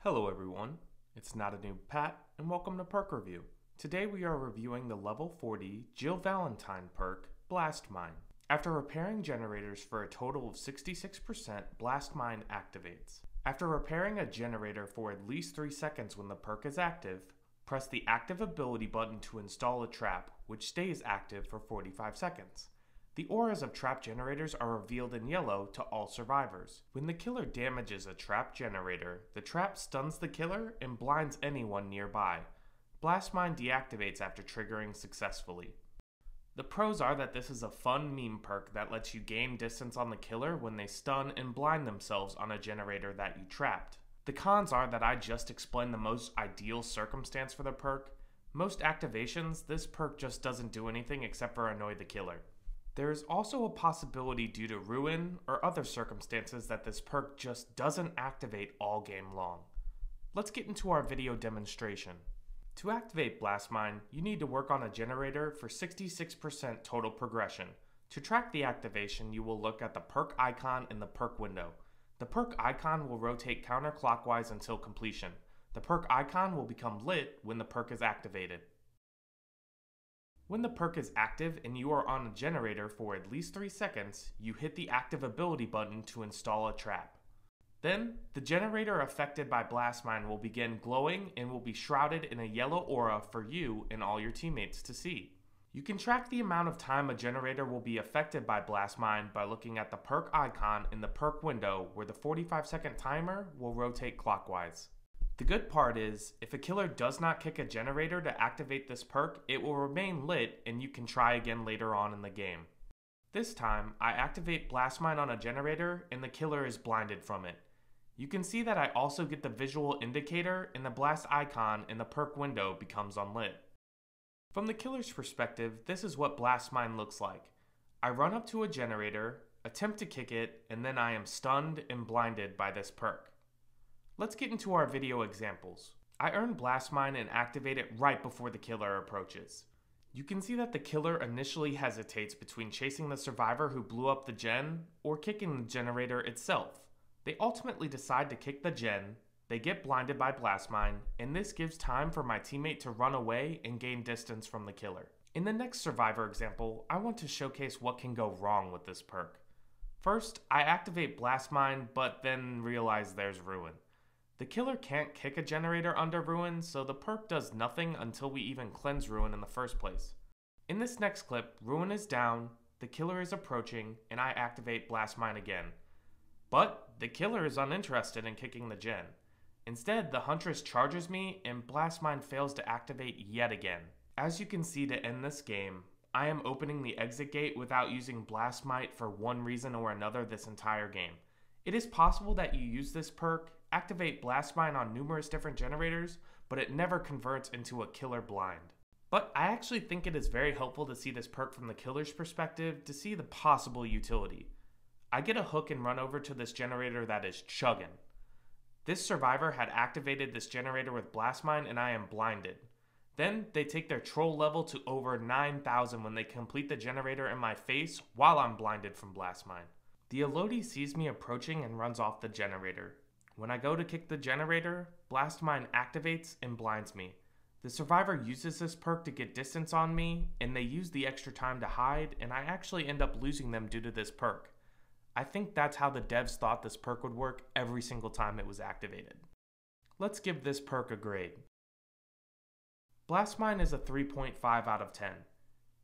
Hello everyone, it's NotaNoobPat and welcome to Perk Review. Today we are reviewing the level 40 Jill Valentine perk, Blast Mine. After repairing generators for a total of 66%, Blast Mine activates. After repairing a generator for at least 3 seconds when the perk is active, press the active ability button to install a trap, which stays active for 45 seconds. The auras of trap generators are revealed in yellow to all survivors. When the killer damages a trap generator, the trap stuns the killer and blinds anyone nearby. Blast Mine deactivates after triggering successfully. The pros are that this is a fun meme perk that lets you gain distance on the killer when they stun and blind themselves on a generator that you trapped. The cons are that I just explained the most ideal circumstance for the perk. Most activations, this perk just doesn't do anything except for annoy the killer. There is also a possibility due to ruin or other circumstances that this perk just doesn't activate all game long. Let's get into our video demonstration. To activate Blast Mine, you need to work on a generator for 66% total progression. To track the activation, you will look at the perk icon in the perk window. The perk icon will rotate counterclockwise until completion. The perk icon will become lit when the perk is activated. When the perk is active and you are on a generator for at least 3 seconds, you hit the active ability button to install a trap. Then, the generator affected by Blast Mine will begin glowing and will be shrouded in a yellow aura for you and all your teammates to see. You can track the amount of time a generator will be affected by Blast Mine by looking at the perk icon in the perk window where the 45-second timer will rotate clockwise. The good part is, if a killer does not kick a generator to activate this perk, it will remain lit and you can try again later on in the game. This time, I activate Blast Mine on a generator and the killer is blinded from it. You can see that I also get the visual indicator and the blast icon in the perk window becomes unlit. From the killer's perspective, this is what Blast Mine looks like. I run up to a generator, attempt to kick it, and then I am stunned and blinded by this perk. Let's get into our video examples. I earn Blast Mine and activate it right before the killer approaches. You can see that the killer initially hesitates between chasing the survivor who blew up the gen or kicking the generator itself. They ultimately decide to kick the gen, they get blinded by Blast Mine, and this gives time for my teammate to run away and gain distance from the killer. In the next survivor example, I want to showcase what can go wrong with this perk. First, I activate Blast Mine but then realize there's ruin. The killer can't kick a generator under ruin, so the perk does nothing until we even cleanse ruin in the first place. In this next clip, ruin is down, the killer is approaching, and I activate Blast Mine again. But the killer is uninterested in kicking the gen. Instead, the huntress charges me and Blast Mine fails to activate yet again. As you can see, to end this game, I am opening the exit gate without using Blast Mine for one reason or another this entire game. It is possible that you use this perk, activate Blast Mine on numerous different generators, but it never converts into a killer blind. But I actually think it is very helpful to see this perk from the killer's perspective to see the possible utility. I get a hook and run over to this generator that is chugging. This survivor had activated this generator with Blast Mine and I am blinded. Then they take their troll level to over 9,000 when they complete the generator in my face while I'm blinded from Blast Mine. The Elodie sees me approaching and runs off the generator. When I go to kick the generator, Blast Mine activates and blinds me. The survivor uses this perk to get distance on me, and they use the extra time to hide, and I actually end up losing them due to this perk. I think that's how the devs thought this perk would work every single time it was activated. Let's give this perk a grade. Blast Mine is a 3.5 out of 10.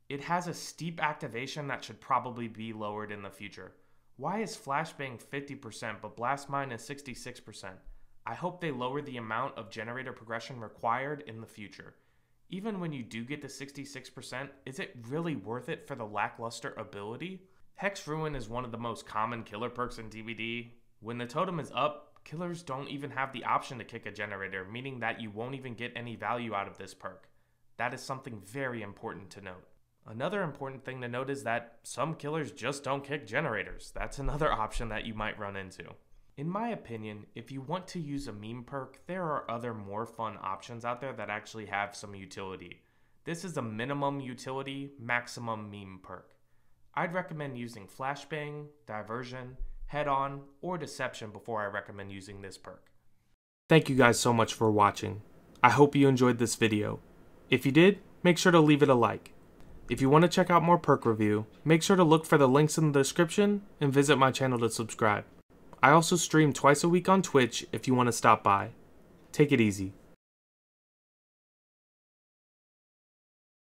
It has a steep activation that should probably be lowered in the future. Why is Flashbang 50% but Blast Mine is 66%? I hope they lower the amount of generator progression required in the future. Even when you do get to 66%, is it really worth it for the lackluster ability? Hex Ruin is one of the most common killer perks in DBD. When the totem is up, killers don't even have the option to kick a generator, meaning that you won't even get any value out of this perk. That is something very important to note. Another important thing to note is that some killers just don't kick generators. That's another option that you might run into. In my opinion, if you want to use a meme perk, there are other more fun options out there that actually have some utility. This is a minimum utility, maximum meme perk. I'd recommend using Flashbang, Diversion, Head On, or Deception before I recommend using this perk. Thank you guys so much for watching. I hope you enjoyed this video. If you did, make sure to leave it a like. If you want to check out more perk review, make sure to look for the links in the description and visit my channel to subscribe. I also stream twice a week on Twitch if you want to stop by. Take it easy.